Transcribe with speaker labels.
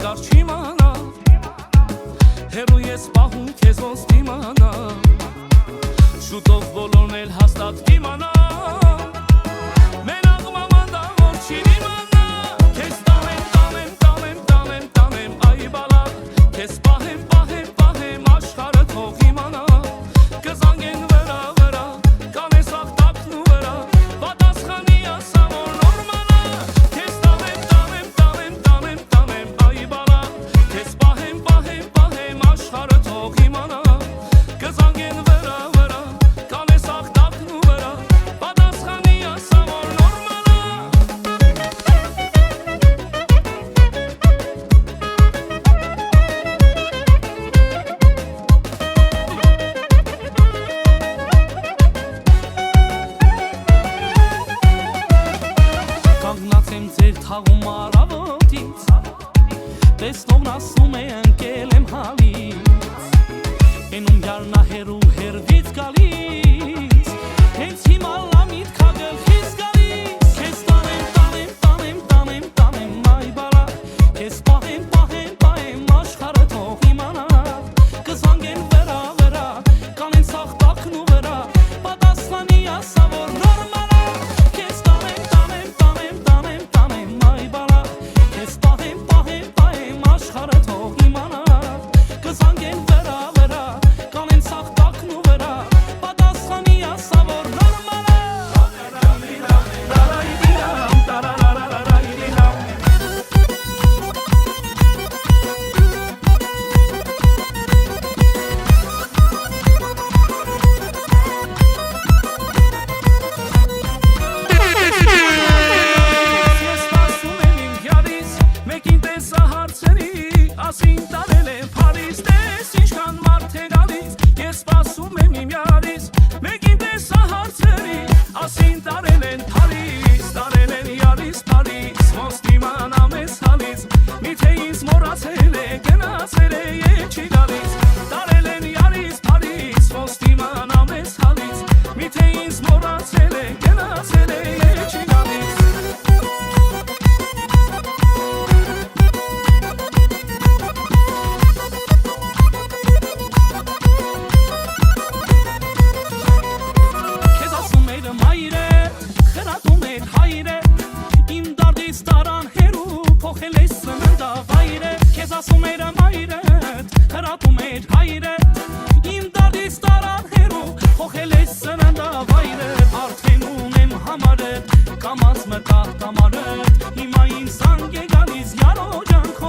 Speaker 1: հազար չիմանա Հերու ես պահում քեզ ոնց դիմանա Շուտով բոլորն էլ հաստատ դիմանա Մենակ մաման դա որ չի դիմանա Քեզ տանեմ այ բալա Քեզ պահեմ աշխարհը թող իմանա Կզանգեն վրա կանես աղտակն ու վրա Պատասխանի ասա որ նորմալա Քեզ տանեմ այ բալա Քեզ պահեմ աշխարհը թող իմանա Կզանգեն վրա կանես աղտակն ու վրա Պատասխանի ասա որ նորմալա Կանգնած եմ ձեր թաղում առավոտից Տեսնողն ասում է ընկել եմ հալից Էնում յարնա հերու հերվից գալիս Հենց հիմա լամիտ քագել խիս գալիս Քեզ տանեմ այ բալա Քեզ պահեմ աշխարհը թող իմանա Կզանգեն վրա կանեն սաղտակն ու վրա Պատասխանի ասա որ նորմալա Քեզ տանեմ այ բալա Քեզ պահեմ աշխարհը թող իմանա Կզանգեն վրա կանեն սաղտակն ու վրա Պատասխանի ասա որ նորմալա Մեկին տեսա հարցերի, ասին տարել եմ Փարիզ Տես ինչքան մարդ է գալիս, ես սպասում եմ իմ յարից Մեկին տեսա հարցերի, ասին տարել են Փարիզ Տարել են յարից Փարիզ, ոնց դիմանամ ես հալից Միթե ինձ մոռացել է, գնացել է և չի գալիս Տարել են յարից Փարիզ, ոնց դիմանամ ես հալից Միթե ինձ մոռացել է, գնացել է և չի գալիս Քեզ ասում էր մայրդ, խրատում էր հայրդ Իմ դարդից տարան հերու, փոխել ես սննդավայրդ Արդեն ունեմ համարդ, կամաց մտա տամարդ Հիմա ինձ զանգ է գալիս, յարո ջան քո